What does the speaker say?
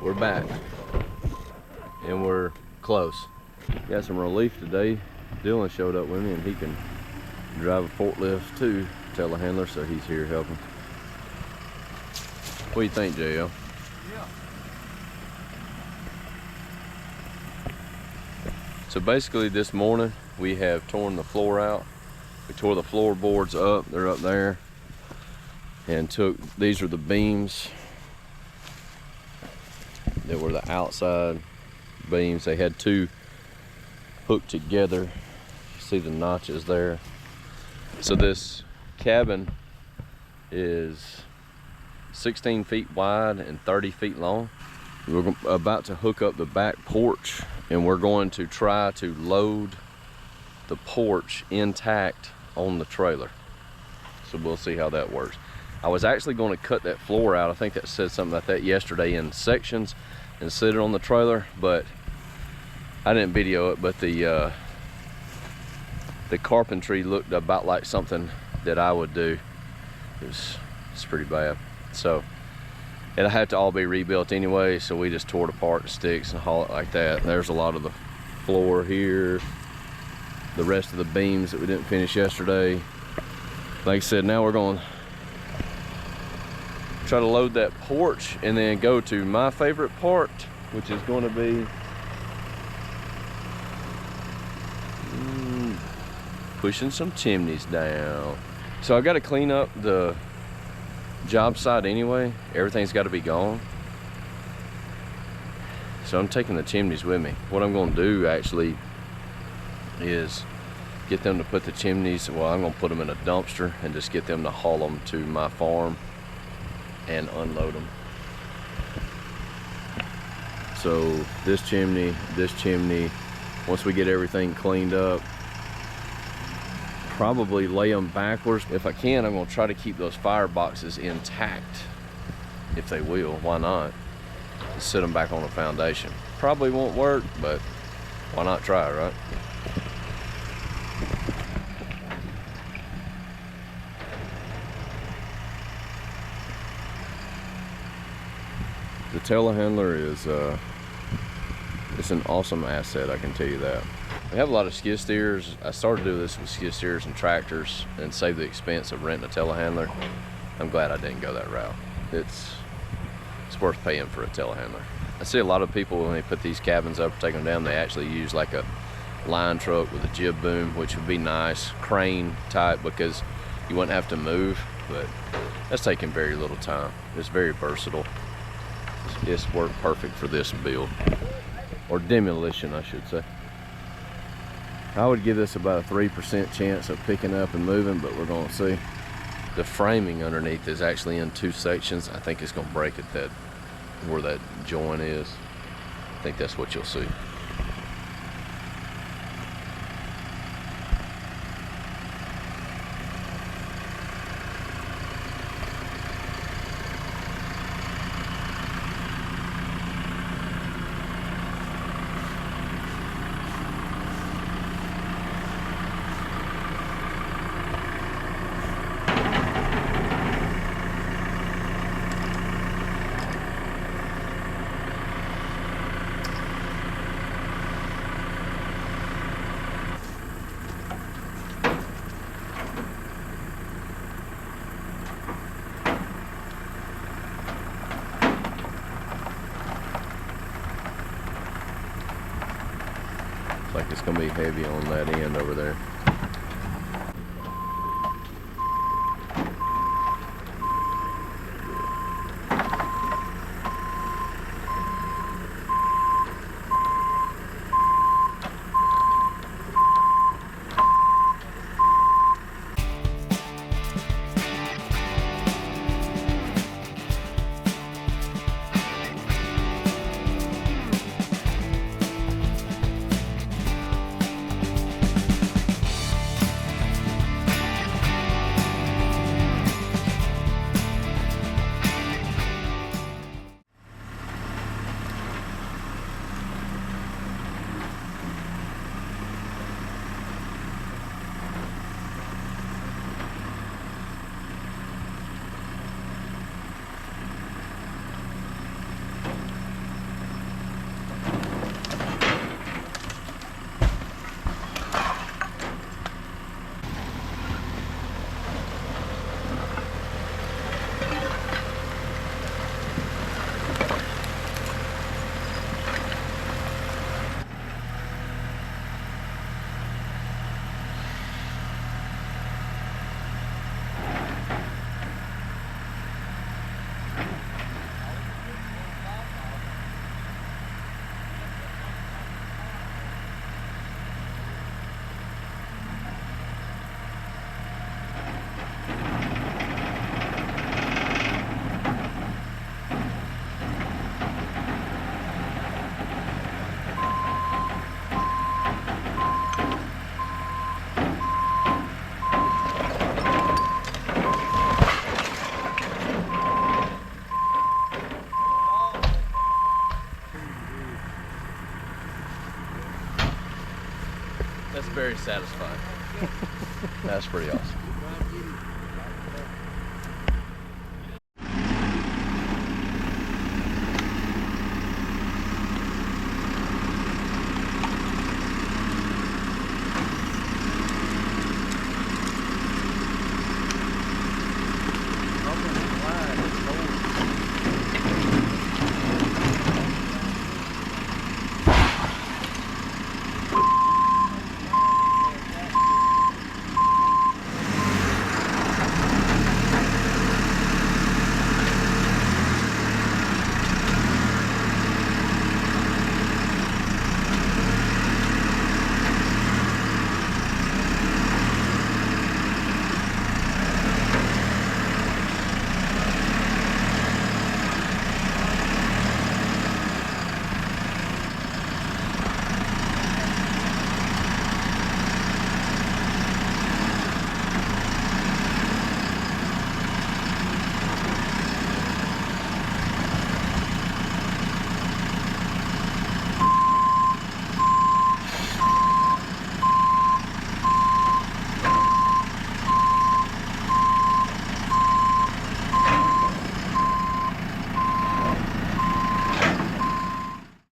we're back and we're close. Got some relief today. Dylan showed up with me and he can drive a forklift too, telehandler, so he's here helping. What do you think, JL? Yeah. So basically this morning we have torn the floor out. We tore the floorboards up, they're up there, and these are the beams that were the outside beams. They had two hooked together. You see the notches there. So this cabin is 16 feet wide and 30 feet long. We're about to hook up the back porch, and we're going to try to load the porch intact on the trailer. So we'll see how that works. I was actually going to cut that floor out. I think that said something like that yesterday, in sections and sit it on the trailer, but I didn't video it. But the carpentry looked about like something that I would do. It's pretty bad. So it'll have to all be rebuilt anyway, so we just tore it apart to sticks and haul it like that. There's a lot of the floor here, the rest of the beams that we didn't finish yesterday. Like I said, now we're going to try to load that porch and then go to my favorite part, which is going to be pushing some chimneys down. So I've got to clean up the job site anyway. Everything's got to be gone. So I'm taking the chimneys with me. What I'm going to do actually is get them to put the chimneys, well, I'm going to put them in a dumpster and just get them to haul them to my farm and unload them. So this chimney, once we get everything cleaned up, probably lay them backwards. If I can, I'm going to try to keep those fire boxes intact, if they will. Why not? Just sit them back on the foundation. Probably won't work, but why not try, right? The telehandler is it's an awesome asset, I can tell you that. We have a lot of skid steers. I started doing this with skid steers and tractors and save the expense of renting a telehandler. I'm glad I didn't go that route. It's worth paying for a telehandler. I see a lot of people, when they put these cabins up, take them down, they actually use like a line truck with a jib boom, which would be nice, crane type, because you wouldn't have to move, but that's taking very little time. It's very versatile. It's worked perfect for this build, or demolition, I should say. I would give this about a 3% chance of picking up and moving, but we're going to see. The framing underneath is actually in two sections. I think it's going to break at where that joint is. I think that's what you'll see. Like it's gonna be heavy on that end over there. That's pretty awesome.